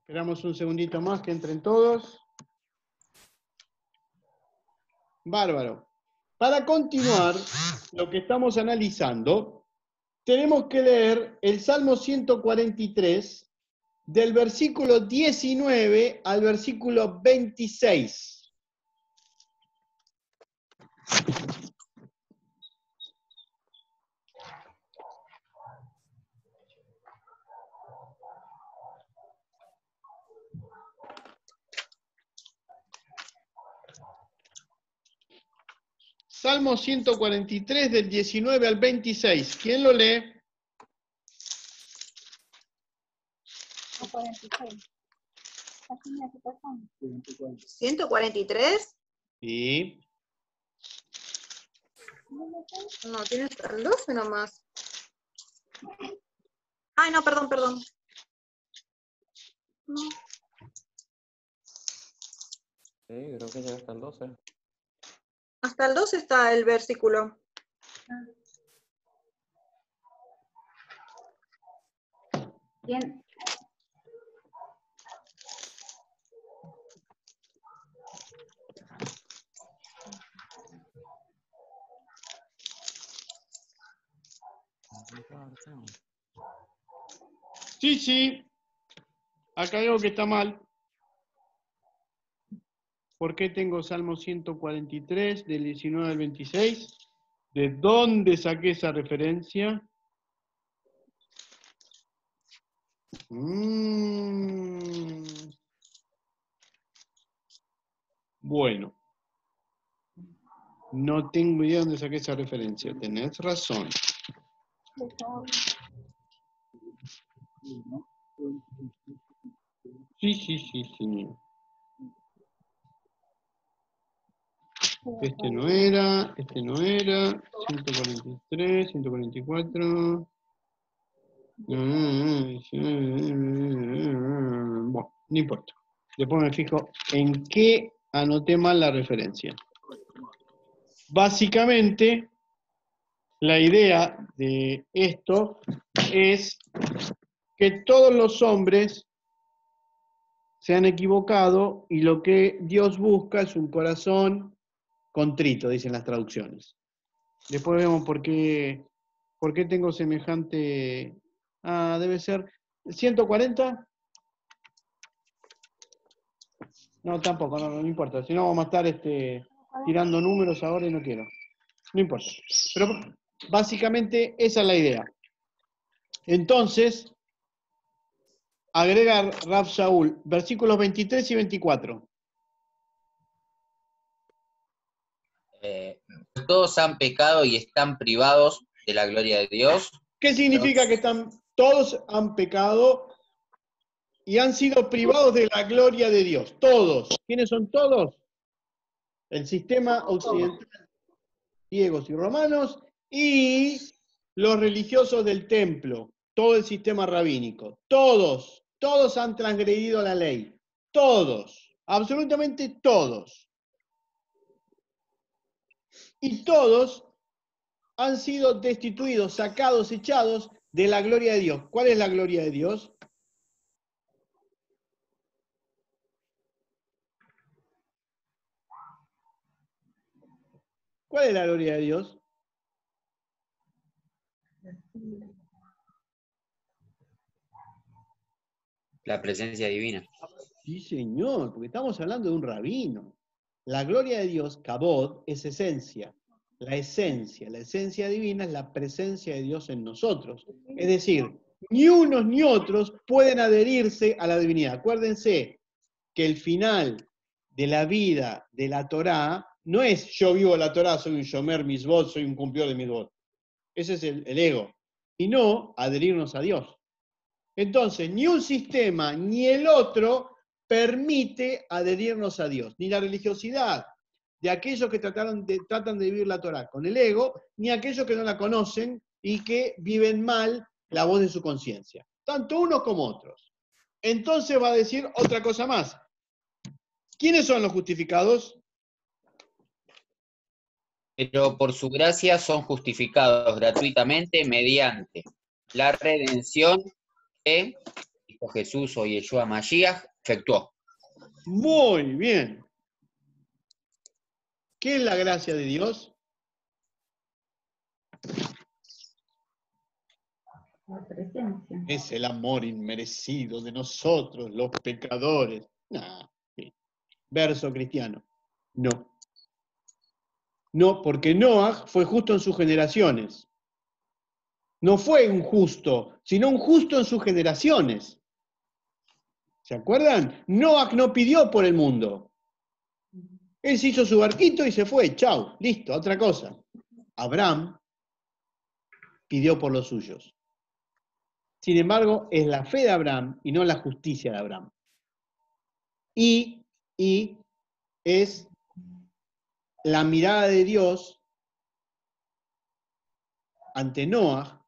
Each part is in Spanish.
Esperamos un segundito más que entren todos. Bárbaro. Para continuar lo que estamos analizando, tenemos que leer el Salmo 143 del versículo 19 al versículo 26. Salmo 143 del 19 al 26. ¿Quién lo lee? 143. Sí. No, tiene hasta el 12 nomás. Ay, no, perdón. No. Sí, creo que llega hasta el 12. Hasta el 12 está el versículo. Bien. Sí. Acá hay algo que está mal. ¿Por qué tengo Salmo 143 del 19 al 26? ¿De dónde saqué esa referencia? Bueno. No tengo idea de dónde saqué esa referencia. Tenés razón. Sí. Este no era. 143, 144. Bueno, no importa. Después me fijo en qué anoté mal la referencia. Básicamente, la idea de esto es que todos los hombres se han equivocado y lo que Dios busca es un corazón contrito, dicen las traducciones. Después vemos por qué tengo semejante... Ah, debe ser 140. No, tampoco, no importa. Si no vamos a estar tirando números ahora y no quiero. No importa. Pero básicamente esa es la idea. Entonces, agregar Rav Shaul, versículos 23 y 24. Todos han pecado y están privados de la gloria de Dios. ¿Qué significa que todos han pecado y han sido privados de la gloria de Dios? Todos. ¿Quiénes son todos? El sistema occidental, griegos y romanos, y los religiosos del templo, todo el sistema rabínico. Todos han transgredido la ley. Todos, absolutamente todos. Y todos han sido destituidos, sacados, echados de la gloria de Dios. ¿Cuál es la gloria de Dios? ¿Cuál es la gloria de Dios? La presencia divina. Sí, señor, porque estamos hablando de un rabino. La gloria de Dios, kabod, es esencia. La esencia divina es la presencia de Dios en nosotros. Es decir, ni unos ni otros pueden adherirse a la divinidad. Acuérdense que el final de la vida de la Torá no es yo vivo la Torá, soy un shomer misbot, soy un cumplidor de misbot. Ese es el ego. Y no adherirnos a Dios. Entonces, ni un sistema ni el otro permite adherirnos a Dios, ni la religiosidad de aquellos que tratan de vivir la Torá con el ego, ni aquellos que no la conocen y que viven mal la voz de su conciencia. Tanto unos como otros. Entonces va a decir otra cosa más. ¿Quiénes son los justificados? Pero por su gracia son justificados gratuitamente mediante la redención que Cristo Jesús o Yeshua Mashiach efectuó. Muy bien. ¿Qué es la gracia de Dios? La presencia. Es el amor inmerecido de nosotros, los pecadores. Nah, sí. Verso cristiano. No. No, porque Noah fue justo en sus generaciones. No fue un justo, sino un justo en sus generaciones. ¿Se acuerdan? Noah no pidió por el mundo. Él se hizo su barquito y se fue. Chau, listo, otra cosa. Abraham pidió por los suyos. Sin embargo, es la fe de Abraham y no la justicia de Abraham. Y es la mirada de Dios ante Noah,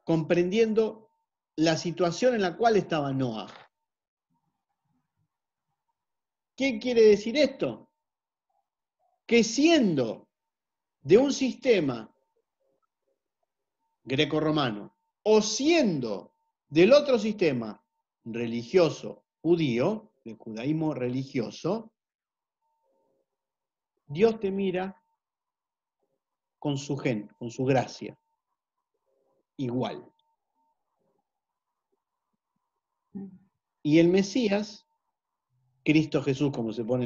comprendiendo la situación en la cual estaba Noah. ¿Qué quiere decir esto? Que siendo de un sistema grecorromano o siendo del otro sistema religioso judío, del judaísmo religioso, Dios te mira con su con su gracia, igual. Y el Mesías, Cristo Jesús, como se pone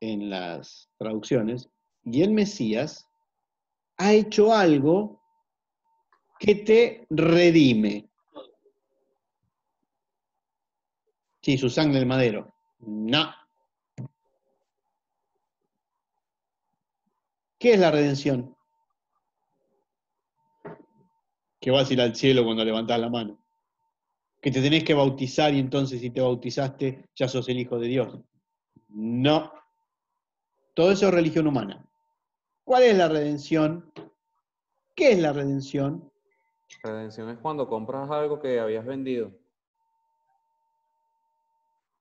en las traducciones, y el Mesías ha hecho algo que te redime. Sí, su sangre del madero. No. ¿Qué es la redención? Que vas a ir al cielo cuando levantás la mano. Que te tenés que bautizar y entonces si te bautizaste ya sos el hijo de Dios. No. Todo eso es religión humana. ¿Cuál es la redención? ¿Qué es la redención? Redención es cuando compras algo que habías vendido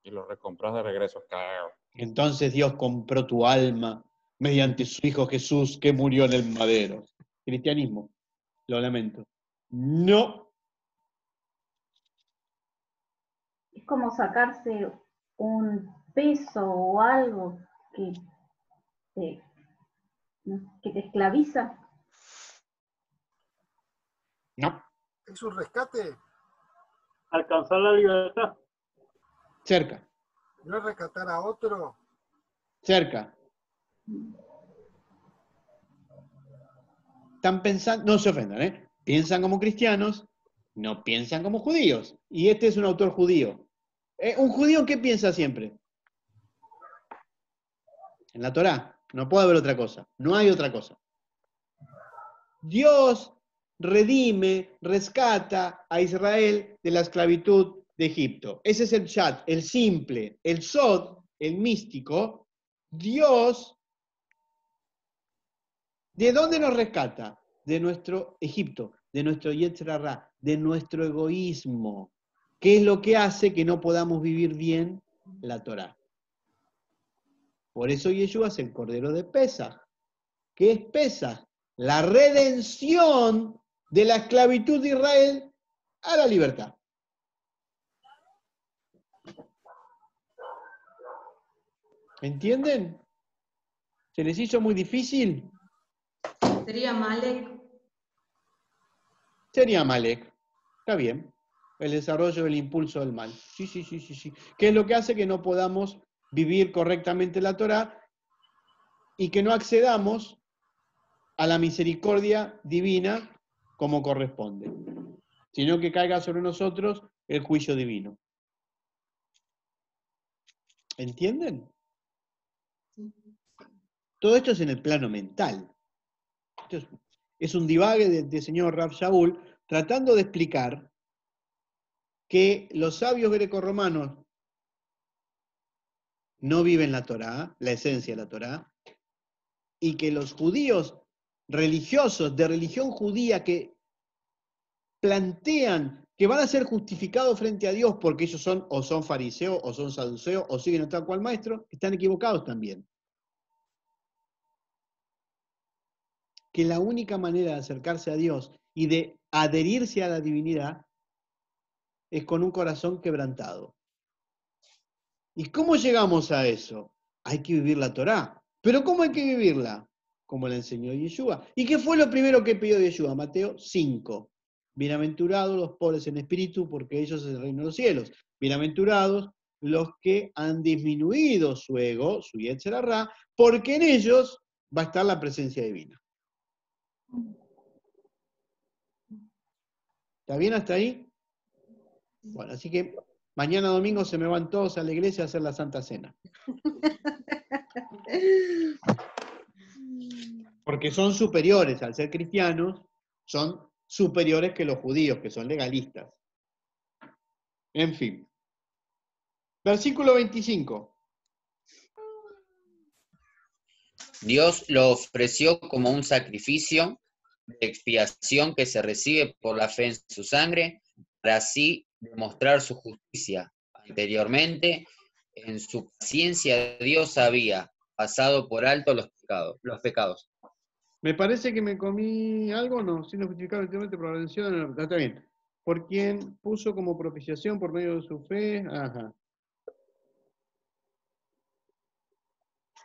y lo recompras de regreso. Claro. Entonces Dios compró tu alma mediante su Hijo Jesús que murió en el madero. Cristianismo, lo lamento. No. Es como sacarse un peso o algo te, que te esclaviza. No. Es un rescate, Alcanzar la libertad. Cerca. no es rescatar a otro. Cerca. Están pensando, no se ofendan, ¿eh? Piensan como cristianos, no piensan como judíos. Y este es un autor judío. ¿Un judío qué piensa siempre? En la Torá. No puede haber otra cosa. No hay otra cosa. Dios redime, rescata a Israel de la esclavitud de Egipto. Ese es el chat, el simple, el sod, el místico. Dios, ¿de dónde nos rescata? De nuestro Egipto, de nuestro Yetzer Hará, de nuestro egoísmo. ¿Qué es lo que hace que no podamos vivir bien la Torá? Por eso Yeshua es el Cordero de Pesaj. ¿Qué es Pesaj? La redención de la esclavitud de Israel a la libertad. ¿Entienden? ¿Se les hizo muy difícil? Sería Malek. Sería Amalek. Está bien. El desarrollo del impulso del mal. Sí. ¿Qué es lo que hace que no podamos vivir correctamente la Torá y que no accedamos a la misericordia divina como corresponde, sino que caiga sobre nosotros el juicio divino? ¿Entienden? Todo esto es en el plano mental. Esto es un divague del señor Rav Shaul tratando de explicar que los sabios grecorromanos no viven la Torá, la esencia de la Torá, y que los judíos religiosos de religión judía que plantean que van a ser justificados frente a Dios porque ellos son o son fariseos o son saduceos o siguen a tal cual maestro, están equivocados también. Que la única manera de acercarse a Dios y de adherirse a la divinidad es con un corazón quebrantado. ¿Y cómo llegamos a eso? Hay que vivir la Torá. ¿Pero cómo hay que vivirla? Como la enseñó Yeshua. ¿Y qué fue lo primero que pidió Yeshua? Mateo 5. Bienaventurados los pobres en espíritu, porque ellos es el reino de los cielos. Bienaventurados los que han disminuido su ego, su Yetzer Hará, porque en ellos va a estar la presencia divina. ¿Está bien hasta ahí? Bueno, así que mañana domingo se me van todos a la iglesia a hacer la Santa Cena. Porque son superiores, al ser cristianos, son superiores que los judíos, que son legalistas. En fin. Versículo 25. Dios lo ofreció como un sacrificio de expiación que se recibe por la fe en su sangre, para así demostrar su justicia. Anteriormente, en su paciencia, Dios había pasado por alto los pecados. Me parece que me comí algo, no, sin justificar últimamente por la redención, no, está bien. Por quien puso como propiciación por medio de su fe, ajá.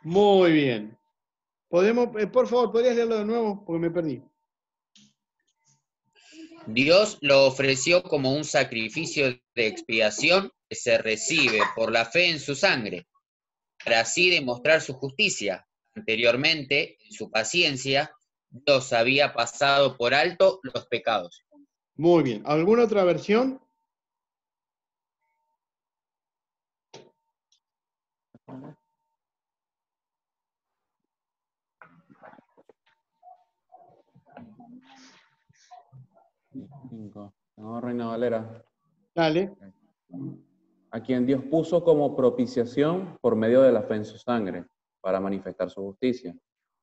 Muy bien. Podemos, por favor, ¿podrías leerlo de nuevo? Porque me perdí. Dios lo ofreció como un sacrificio de expiación que se recibe por la fe en su sangre, para así demostrar su justicia. Anteriormente, en su paciencia, Dios había pasado por alto los pecados. Muy bien. ¿Alguna otra versión? No, Reina Valera. Dale. A quien Dios puso como propiciación por medio de la fe en su sangre, para manifestar su justicia,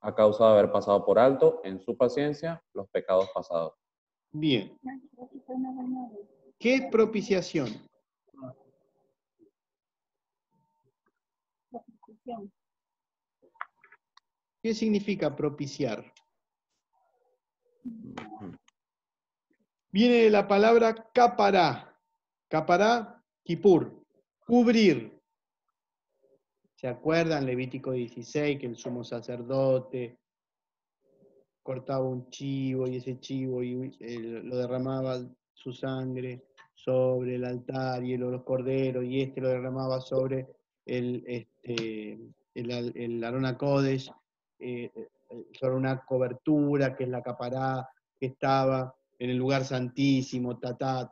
a causa de haber pasado por alto en su paciencia los pecados pasados. Bien. ¿Qué es propiciación? ¿Qué significa propiciar? Viene de la palabra capará. Capará, kipur, cubrir. ¿Se acuerdan? Levítico 16, que el sumo sacerdote cortaba un chivo y ese chivo lo derramaba su sangre sobre el altar y los corderos, y lo derramaba sobre el Arón HaKodesh, sobre una cobertura que es la capará, que estaba en el lugar santísimo, para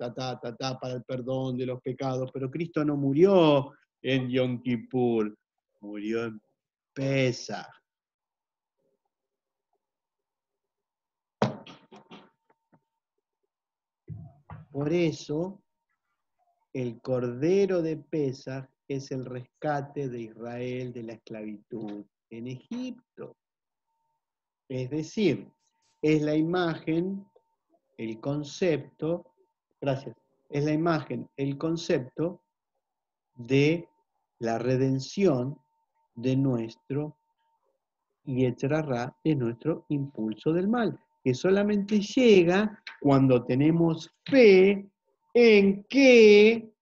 el perdón de los pecados. Pero Cristo no murió en Yom Kippur, murió en Pesaj. Por eso, el Cordero de Pesaj es el rescate de Israel de la esclavitud en Egipto. Es decir, es la imagen, el concepto, gracias, es la imagen, el concepto de la redención de nuestro Yetzer Hará, de nuestro impulso del mal, que solamente llega cuando tenemos fe en que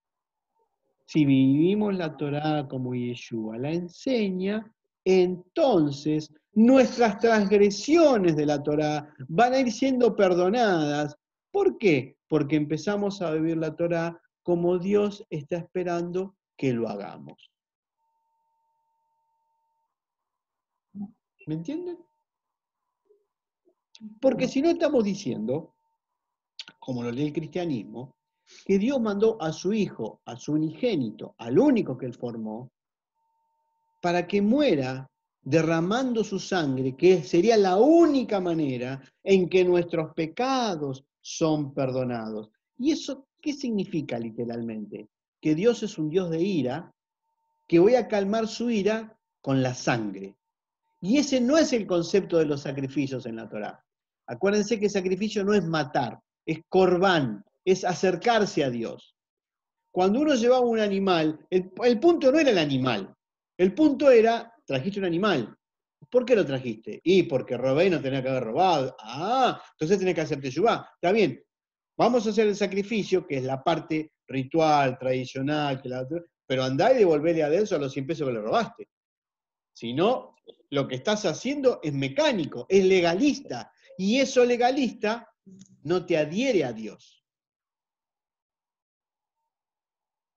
si vivimos la Torá como Yeshua la enseña, entonces nuestras transgresiones de la Torá van a ir siendo perdonadas. ¿Por qué? Porque empezamos a vivir la Torá como Dios está esperando que lo hagamos. ¿Me entienden? Porque si no estamos diciendo, como lo lee el cristianismo, que Dios mandó a su Hijo, a su unigénito, al único que Él formó, para que muera derramando su sangre, que sería la única manera en que nuestros pecados son perdonados. ¿Y eso qué significa literalmente? Que Dios es un Dios de ira, que voy a calmar su ira con la sangre. Y ese no es el concepto de los sacrificios en la Torá. Acuérdense que sacrificio no es matar, es corbán, es acercarse a Dios. Cuando uno llevaba un animal, el punto no era el animal, el punto era, trajiste un animal. ¿Por qué lo trajiste? Y porque robé y no tenía que haber robado. Ah, entonces tenés que hacerte teshuvá. Está bien, vamos a hacer el sacrificio, que es la parte ritual, tradicional, pero andá y devolverle a Delso a los 100 pesos que le robaste. Si no, lo que estás haciendo es mecánico, es legalista, y eso legalista no te adhiere a Dios.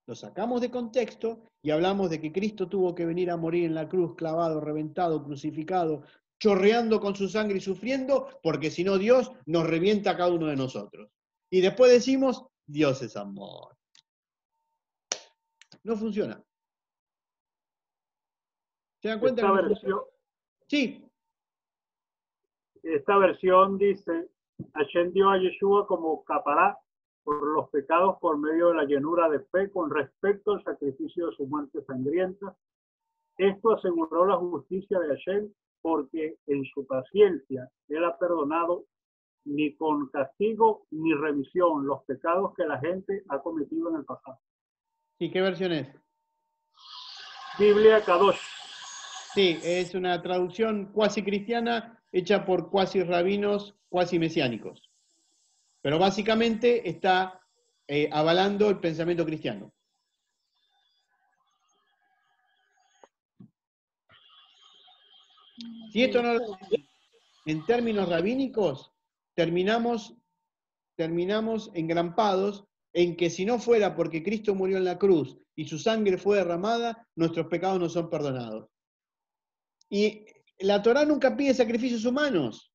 Lo sacamos de contexto y hablamos de que Cristo tuvo que venir a morir en la cruz, clavado, reventado, crucificado, chorreando con su sangre y sufriendo, porque si no Dios nos revienta a cada uno de nosotros. Y después decimos, Dios es amor. No funciona. ¿Se dan cuenta? Sí. Esta versión dice, Hashem dio a Yeshua como capará por los pecados por medio de la llenura de fe con respecto al sacrificio de su muerte sangrienta. Esto aseguró la justicia de Hashem porque en su paciencia él ha perdonado ni con castigo ni remisión los pecados que la gente ha cometido en el pasado. ¿Y qué versión es? Biblia Kadosh. Sí, es una traducción cuasi cristiana hecha por cuasi rabinos, cuasi mesiánicos. Pero básicamente está avalando el pensamiento cristiano. Si esto no lo en términos rabínicos, terminamos engrampados en que si no fuera porque Cristo murió en la cruz y su sangre fue derramada, nuestros pecados no son perdonados. Y la Torá nunca pide sacrificios humanos.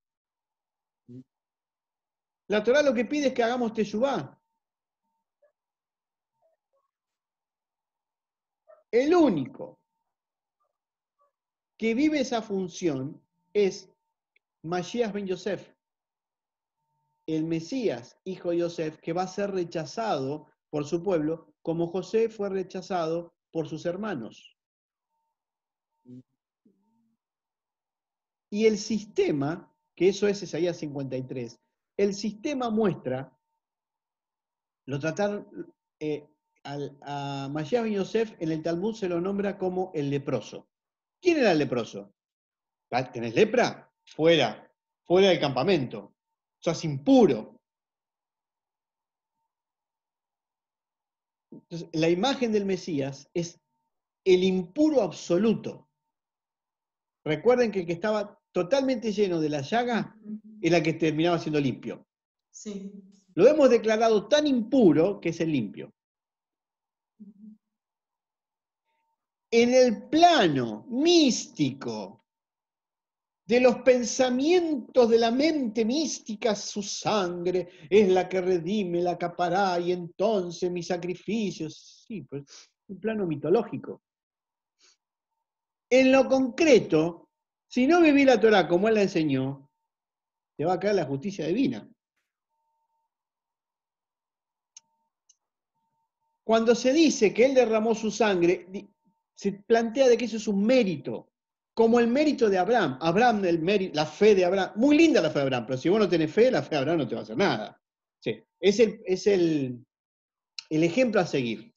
La Torá lo que pide es que hagamos teshuvá. El único que vive esa función es Mashiach ben Yosef, el Mesías, hijo de Yosef, que va a ser rechazado por su pueblo, como José fue rechazado por sus hermanos. Y el sistema, que eso es Isaías 53, el sistema muestra, lo trataron, a Mashiach ben Yosef en el Talmud se lo nombra como el leproso. ¿Quién era el leproso? ¿Tenés lepra? Fuera del campamento. Sos impuro. Entonces, la imagen del Mesías es el impuro absoluto. Recuerden que el que estaba totalmente lleno de la llaga era el que terminaba siendo limpio. Sí. Lo hemos declarado tan impuro que es el limpio. En el plano místico de los pensamientos de la mente mística, su sangre es la que redime, la capará, y entonces mis sacrificios. Sí, pues un plano mitológico. En lo concreto, si no viví la Torá como él la enseñó, te va a caer la justicia divina. Cuando se dice que él derramó su sangre, se plantea de que eso es un mérito, como el mérito de Abraham. Abraham, la fe de Abraham, muy linda la fe de Abraham, pero si vos no tenés fe, la fe de Abraham no te va a hacer nada. Sí, es el ejemplo a seguir.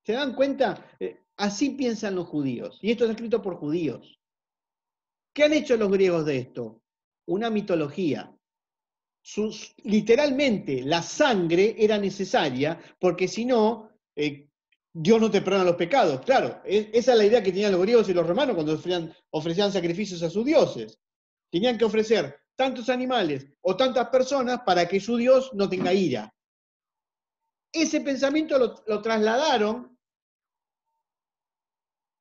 ¿Se dan cuenta? Así piensan los judíos, y esto es escrito por judíos. ¿Qué han hecho los griegos de esto? Una mitología. Literalmente, la sangre era necesaria, porque si no, Dios no te perdona los pecados. Claro, esa es la idea que tenían los griegos y los romanos cuando ofrecían sacrificios a sus dioses. Tenían que ofrecer tantos animales o tantas personas para que su Dios no tenga ira. Ese pensamiento lo trasladaron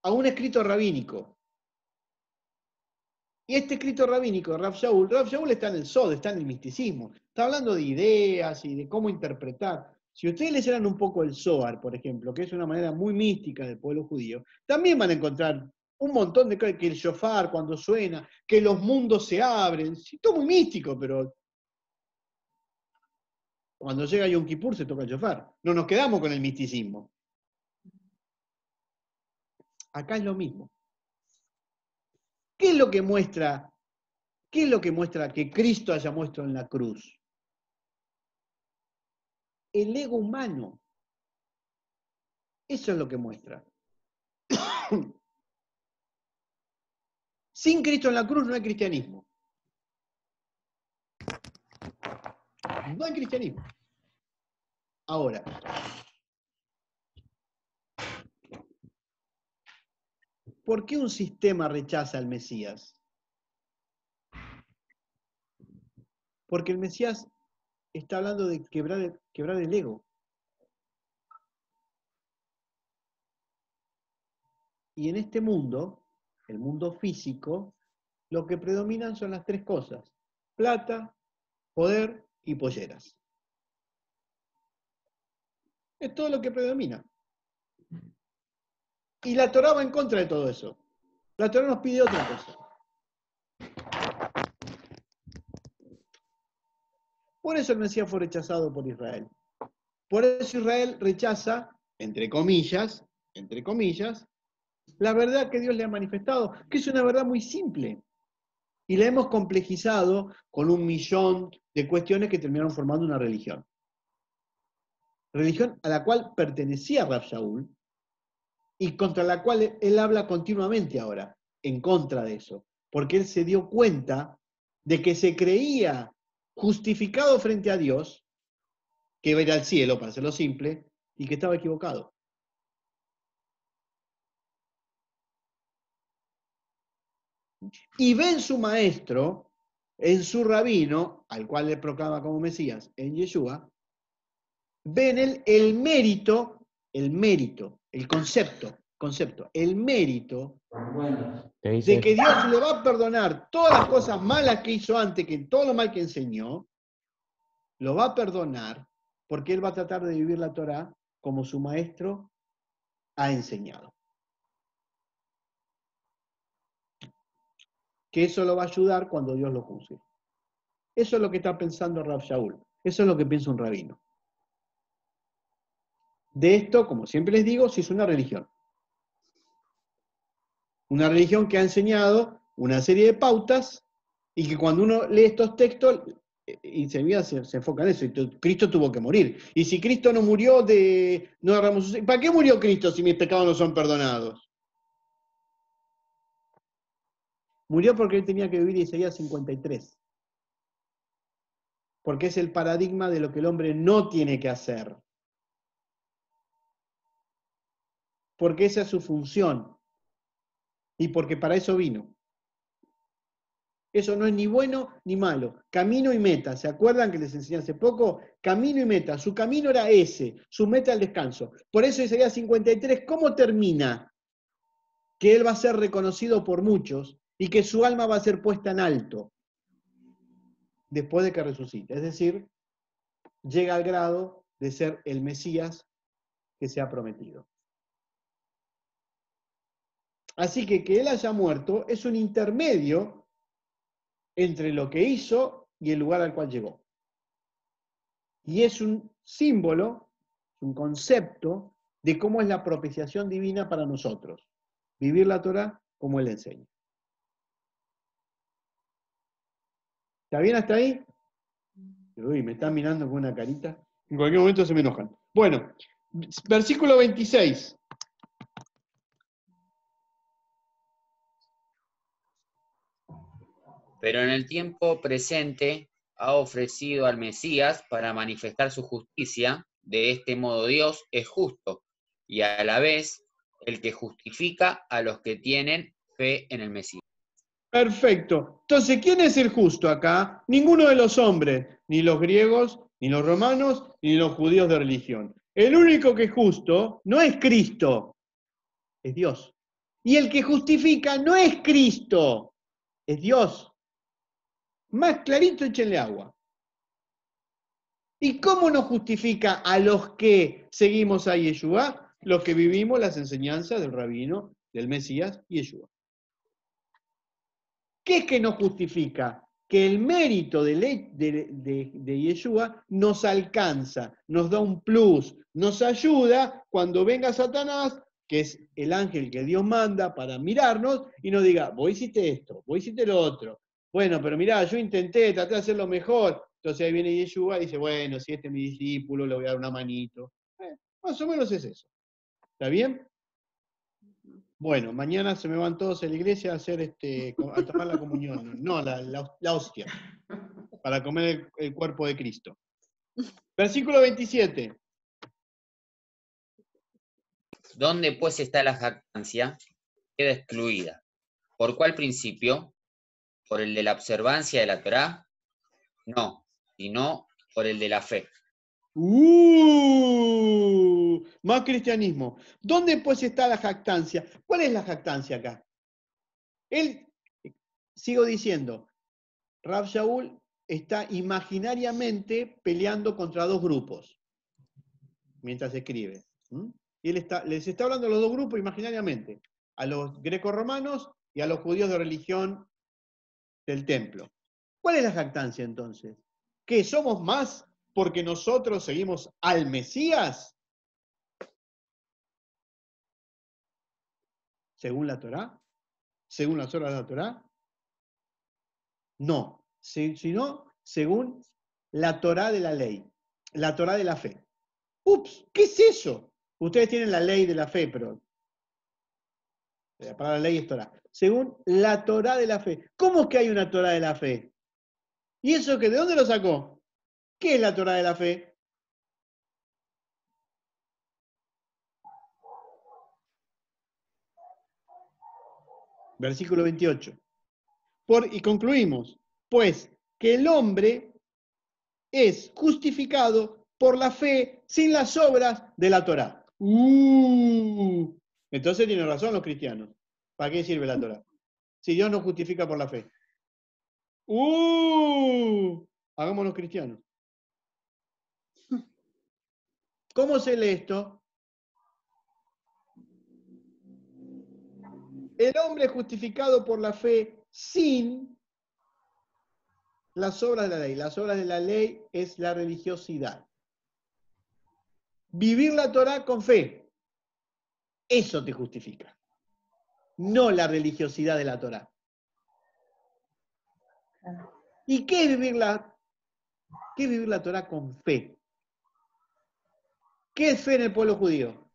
a un escrito rabínico. Y este escrito rabínico de Rav Shaul está en el Sod, está en el misticismo. Está hablando de ideas y de cómo interpretar. Si ustedes leyeran un poco el Zohar, por ejemplo, que es una manera muy mística del pueblo judío, también van a encontrar un montón de cosas, que el shofar cuando suena, que los mundos se abren. Sí, todo muy místico, pero cuando llega Yom Kippur se toca el shofar. No nos quedamos con el misticismo. Acá es lo mismo. ¿Qué es lo que muestra que Cristo haya muerto en la cruz? El ego humano. Eso es lo que muestra. Sin Cristo en la cruz no hay cristianismo. No hay cristianismo. Ahora, ¿por qué un sistema rechaza al Mesías? Porque el Mesías está hablando de quebrar el ego. Y en este mundo, el mundo físico, lo que predominan son las tres cosas: plata, poder y polleras. Es todo lo que predomina. Y la Torá va en contra de todo eso. La Torá nos pide otra cosa. Por eso el Mesías fue rechazado por Israel. Por eso Israel rechaza, entre comillas, la verdad que Dios le ha manifestado, que es una verdad muy simple. Y la hemos complejizado con 1.000.000 de cuestiones que terminaron formando una religión. Religión a la cual pertenecía Rab Shaul y contra la cual él habla continuamente ahora, en contra de eso. Porque él se dio cuenta de que se creía justificado frente a Dios, que iba a ir al cielo, para hacerlo simple, y que estaba equivocado. Y ve en su maestro, en su rabino, al cual le proclama como Mesías, en Yeshua, ve en él el mérito, el concepto, el mérito de que Dios le va a perdonar todas las cosas malas que hizo antes, que todo lo mal que enseñó, lo va a perdonar porque él va a tratar de vivir la Torá como su maestro ha enseñado. Que eso lo va a ayudar cuando Dios lo juzgue. Eso es lo que está pensando Rab Shaul. Eso es lo que piensa un rabino. De esto, como siempre les digo, sí es una religión. Una religión que ha enseñado una serie de pautas y que cuando uno lee estos textos, y se enfoca en eso. Cristo tuvo que morir. Y si Cristo no murió no agarramos sus... ¿Para qué murió Cristo si mis pecados no son perdonados? Murió porque él tenía que vivir Isaías 53. Porque es el paradigma de lo que el hombre no tiene que hacer. Porque esa es su función. Y porque para eso vino. Eso no es ni bueno ni malo. Camino y meta. ¿Se acuerdan que les enseñé hace poco? Camino y meta. Su camino era ese. Su meta el descanso. Por eso Isaías 53, ¿cómo termina? Que él va a ser reconocido por muchos y que su alma va a ser puesta en alto después de que resucite. Es decir, llega al grado de ser el Mesías que se ha prometido. Así que él haya muerto es un intermedio entre lo que hizo y el lugar al cual llegó. Y es un símbolo, un concepto de cómo es la propiciación divina para nosotros. Vivir la Torá como él enseña. ¿Está bien hasta ahí? Uy, me están mirando con una carita. En cualquier momento se me enojan. Bueno, versículo 26. Pero en el tiempo presente ha ofrecido al Mesías para manifestar su justicia. De este modo Dios es justo y a la vez el que justifica a los que tienen fe en el Mesías. Perfecto. Entonces, ¿quién es el justo acá? Ninguno de los hombres, ni los griegos, ni los romanos, ni los judíos de religión. El único que es justo no es Cristo, es Dios. Y el que justifica no es Cristo, es Dios. Más clarito, échenle agua. ¿Y cómo nos justifica a los que seguimos a Yeshua? Los que vivimos las enseñanzas del rabino, del Mesías, Yeshua. ¿Qué es que nos justifica? Que el mérito de Yeshua nos alcanza, nos da un plus, nos ayuda cuando venga Satanás, que es el ángel que Dios manda para mirarnos, y nos diga, vos hiciste esto, vos hiciste lo otro. Bueno, pero mirá, yo intenté, traté de hacerlo mejor. Entonces ahí viene Yeshua y dice, bueno, si este es mi discípulo, le voy a dar una manito. Más o menos es eso. ¿Está bien? Bueno, mañana se me van todos a la iglesia a hacer a tomar la comunión. No, la hostia. Para comer el cuerpo de Cristo. Versículo 27. ¿Dónde pues está la jactancia? Queda excluida. ¿Por cuál principio? ¿Por el de la observancia de la Torá? No, sino por el de la fe. Más cristianismo. ¿Dónde pues está la jactancia? ¿Cuál es la jactancia acá? Sigo diciendo, Rav Shaul está imaginariamente peleando contra dos grupos mientras escribe. Y él les está hablando a los dos grupos imaginariamente, a los grecorromanos y a los judíos de religión del templo. ¿Cuál es la jactancia entonces? ¿Que somos más porque nosotros seguimos al Mesías? ¿Según la Torá? ¿Según las horas de la Torá? No, sino según la Torá de la ley, la Torá de la fe. Ups, ¿qué es eso? Ustedes tienen la ley de la fe, pero la palabra ley es Torá. Según la Torá de la fe. ¿Cómo es que hay una Torá de la fe? ¿Y eso que de dónde lo sacó? ¿Qué es la Torá de la fe? Versículo 28. Y concluimos, pues que el hombre es justificado por la fe sin las obras de la Torá. Entonces tienen razón los cristianos. ¿Para qué sirve la Torá? Si Dios nos justifica por la fe. Hagámonos cristianos. ¿Cómo se lee esto? El hombre es justificado por la fe sin las obras de la ley. Las obras de la ley es la religiosidad. Vivir la Torá con fe. Eso te justifica. No la religiosidad de la Torá. ¿Y qué es vivir la Torá con fe? ¿Qué es fe en el pueblo judío?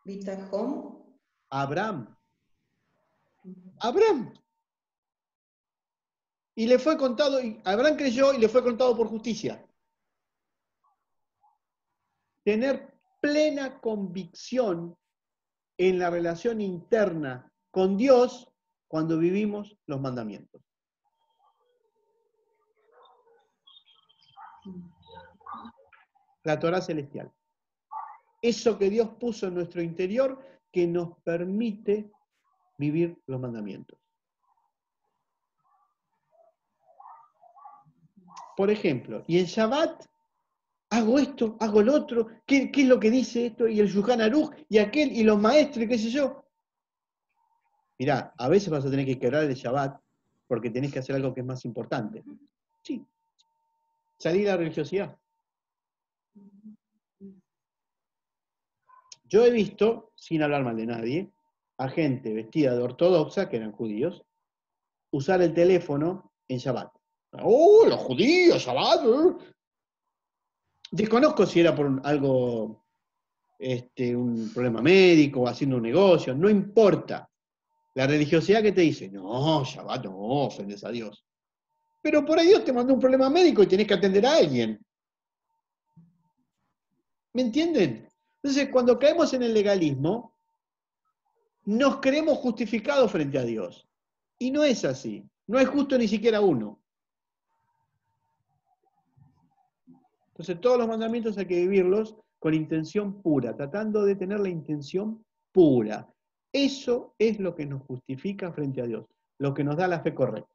Bitajón. Abraham. Y le fue contado, y Abraham creyó y le fue contado por justicia. Tener plena convicción en la relación interna con Dios cuando vivimos los mandamientos. La Torá celestial. Eso que Dios puso en nuestro interior que nos permite vivir los mandamientos. Por ejemplo, y en Shabbat hago esto, hago lo otro, ¿qué es lo que dice esto? Y el Shulchan Aruch, y aquel, y los maestros, y qué sé yo. Mirá, a veces vas a tener que quebrar el Shabbat porque tenés que hacer algo que es más importante. Sí. Salir a la religiosidad. Yo he visto, sin hablar mal de nadie, a gente vestida de ortodoxa, que eran judíos, usar el teléfono en Shabbat. ¡Oh, los judíos, Shabbat! Desconozco si era por algo, un problema médico o haciendo un negocio, no importa. La religiosidad que te dice, no, Shabbat no, ofendes a Dios. Pero por ahí Dios te mandó un problema médico y tenés que atender a alguien. ¿Me entienden? Entonces, cuando caemos en el legalismo, nos creemos justificados frente a Dios. Y no es así. No es justo ni siquiera uno. Entonces, todos los mandamientos hay que vivirlos con intención pura, tratando de tener la intención pura. Eso es lo que nos justifica frente a Dios, lo que nos da la fe correcta.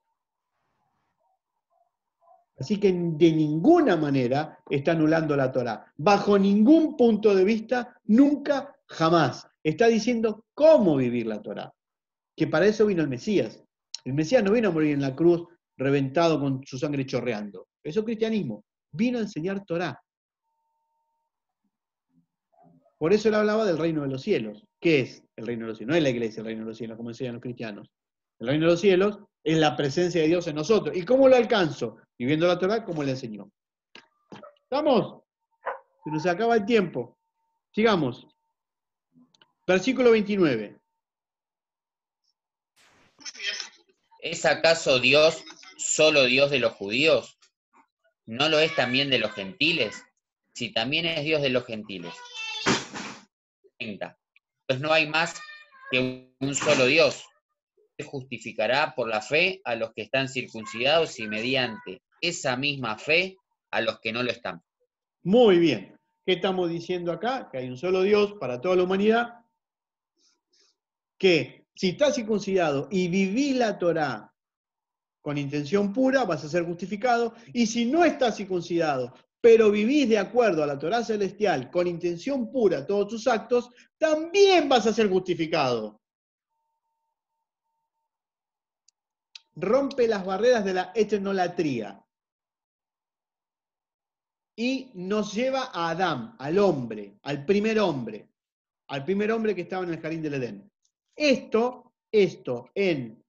Así que de ninguna manera está anulando la Torá. Bajo ningún punto de vista, nunca, jamás. Está diciendo cómo vivir la Torá. Que para eso vino el Mesías. El Mesías no vino a morir en la cruz reventado con su sangre chorreando. Eso es cristianismo. Vino a enseñar Torá. Por eso él hablaba del reino de los cielos. ¿Qué es el reino de los cielos? No es la iglesia el reino de los cielos, como enseñan los cristianos. El reino de los cielos es la presencia de Dios en nosotros. ¿Y cómo lo alcanzo? Viviendo la Torá como le enseñó. ¿Estamos? Se nos acaba el tiempo. Sigamos. Versículo 29. ¿Es acaso Dios solo Dios de los judíos? ¿No lo es también de los gentiles? Si también es Dios de los gentiles. 30. Pues no hay más que un solo Dios. Él justificará por la fe a los que están circuncidados y mediante esa misma fe a los que no lo están. Muy bien. ¿Qué estamos diciendo acá? Que hay un solo Dios para toda la humanidad. Que si estás circuncidado y viví la Torá con intención pura, vas a ser justificado. Y si no estás circuncidado, pero vivís de acuerdo a la Torá celestial con intención pura todos tus actos, también vas a ser justificado. Rompe las barreras de la etnolatría y nos lleva a Adán, al hombre, al primer hombre que estaba en el jardín del Edén. Esto en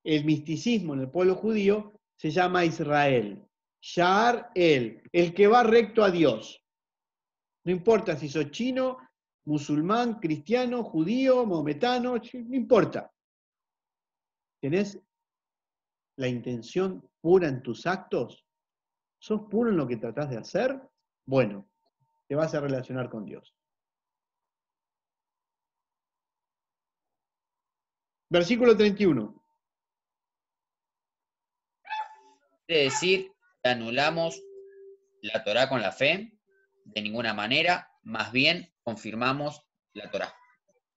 el misticismo, en el pueblo judío, se llama Israel. Sha'ar el que va recto a Dios. No importa si sos chino, musulmán, cristiano, judío, maometano, no importa. ¿Tenés la intención pura en tus actos? ¿Sos puro en lo que tratás de hacer? Bueno, te vas a relacionar con Dios. Versículo 31. Quiere decir que anulamos la Torá con la fe, de ninguna manera, más bien confirmamos la Torá.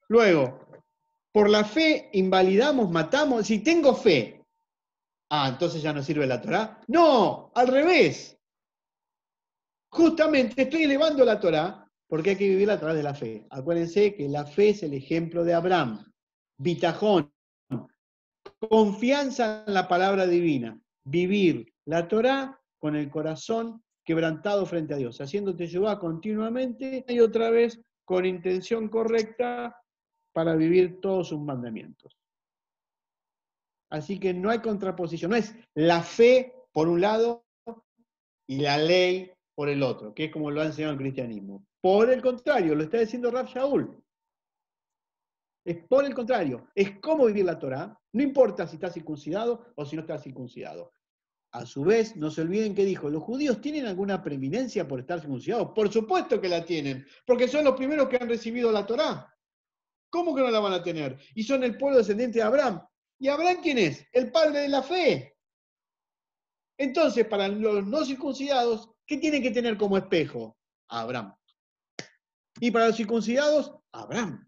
Luego, por la fe invalidamos, matamos. Si tengo fe, entonces ya no sirve la Torá. No, al revés. Justamente estoy elevando la Torá porque hay que vivirla a través de la fe. Acuérdense que la fe es el ejemplo de Abraham. Bitajón, confianza en la palabra divina. Vivir la Torá con el corazón quebrantado frente a Dios, haciéndote llevar continuamente y otra vez con intención correcta para vivir todos sus mandamientos. Así que no hay contraposición, no es la fe por un lado y la ley por el otro, que es como lo ha enseñado el cristianismo. Por el contrario, lo está diciendo Rav Shaul. Es por el contrario, es cómo vivir la Torá, no importa si estás circuncidado o si no estás circuncidado. A su vez, no se olviden que dijo, ¿los judíos tienen alguna preeminencia por estar circuncidados? Por supuesto que la tienen, porque son los primeros que han recibido la Torá. ¿Cómo que no la van a tener? Y son el pueblo descendiente de Abraham. ¿Y Abraham quién es? El padre de la fe. Entonces, para los no circuncidados, ¿qué tienen que tener como espejo? A Abraham. Y para los circuncidados, Abraham.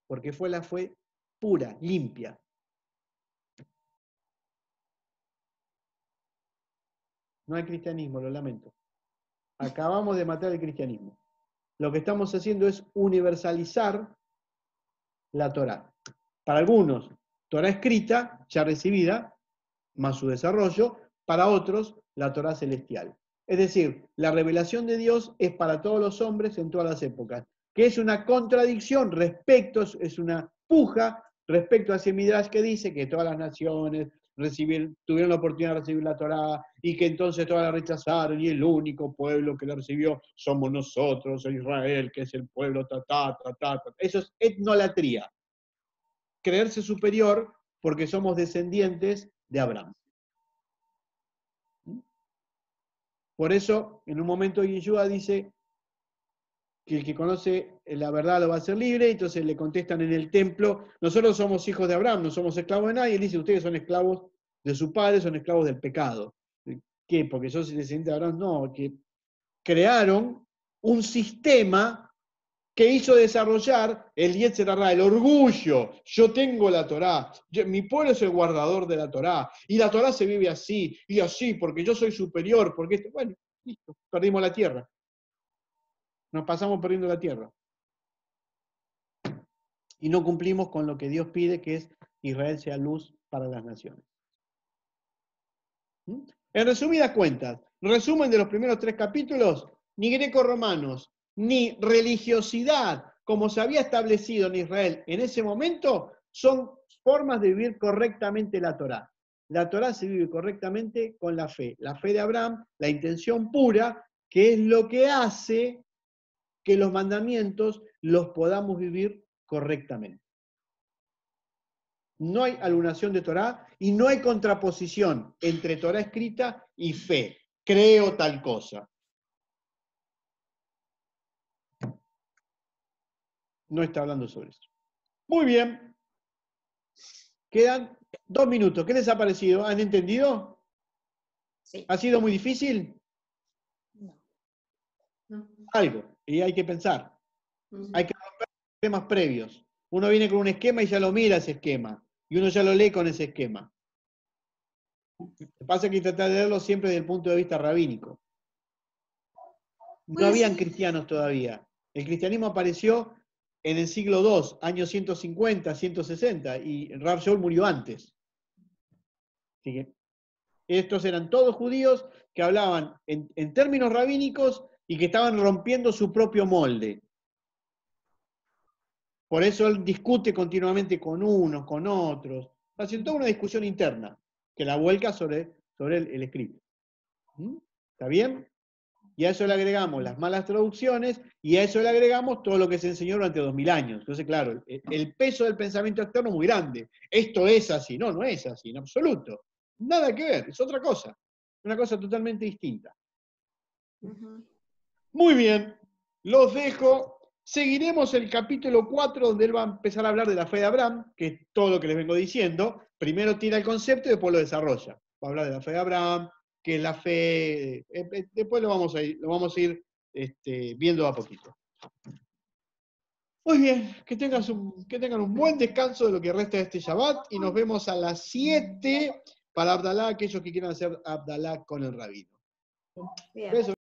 Porque fue la fe pura, limpia. No hay cristianismo, lo lamento. Acabamos de matar el cristianismo. Lo que estamos haciendo es universalizar la Torá. Para algunos, Torá escrita, ya recibida, más su desarrollo. Para otros, la Torá celestial. Es decir, la revelación de Dios es para todos los hombres en todas las épocas, que es una contradicción respecto, es una puja respecto a ese Midrash que dice que todas las naciones tuvieron la oportunidad de recibir la Torá y que entonces todas la rechazaron y el único pueblo que la recibió somos nosotros, Israel, que es el pueblo Eso es etnolatría. Creerse superior porque somos descendientes de Abraham. Por eso, en un momento Yeshua dice que el que conoce la verdad lo va a hacer libre, entonces le contestan en el templo, nosotros somos hijos de Abraham, no somos esclavos de nadie, y él dice, ustedes son esclavos de su padre, son esclavos del pecado. ¿Qué? Porque sos descendiente de Abraham. No, que crearon un sistema que hizo desarrollar el Yetzer Hará, el orgullo. Yo tengo la Torá, mi pueblo es el guardador de la Torá, y la Torá se vive así, y así, porque yo soy superior, porque bueno, listo, perdimos la tierra. Nos pasamos perdiendo la tierra. Y no cumplimos con lo que Dios pide, que es Israel sea luz para las naciones. En resumidas cuentas, resumen de los primeros 3 capítulos, ni greco-romanos, ni religiosidad, como se había establecido en Israel en ese momento, son formas de vivir correctamente la Torá. La Torá se vive correctamente con la fe de Abraham, la intención pura, que es lo que hace que los mandamientos los podamos vivir correctamente. No hay alunación de Torá y no hay contraposición entre Torá escrita y fe. Creo tal cosa. No está hablando sobre eso. Muy bien. Quedan 2 minutos. ¿Qué les ha parecido? ¿Han entendido? Sí. ¿Ha sido muy difícil? No. Algo. Y hay que pensar. Ujú. Hay que romper esquemas previos. Uno viene con un esquema y ya lo mira ese esquema. Y uno ya lo lee con ese esquema. Lo que pasa es que hay que tratar de leerlo siempre desde el punto de vista rabínico. No Pues habían sí. cristianos todavía. El cristianismo apareció en el siglo II, años 150, 160, y Rav Shaul murió antes. Así que estos eran todos judíos que hablaban en términos rabínicos y que estaban rompiendo su propio molde. Por eso él discute continuamente con unos, con otros, haciendo toda una discusión interna que la vuelca sobre el escrito. ¿Mm? ¿Está bien? Y a eso le agregamos las malas traducciones y a eso le agregamos todo lo que se enseñó durante 2000 años. Entonces, claro, el peso del pensamiento externo es muy grande. Esto es así. No, no es así, en absoluto. Nada que ver, es otra cosa. Una cosa totalmente distinta. Ujú. Muy bien, los dejo. Seguiremos el capítulo 4, donde él va a empezar a hablar de la fe de Abraham, que es todo lo que les vengo diciendo. Primero tira el concepto y después lo desarrolla. Va a hablar de la fe de Abraham, que es la fe. Después lo vamos a ir viendo a poquito. Muy bien, que tengan un buen descanso de lo que resta de este Shabbat y nos vemos a las 7 para Abdalá, aquellos que quieran hacer Abdalá con el rabino. Bien. Besos.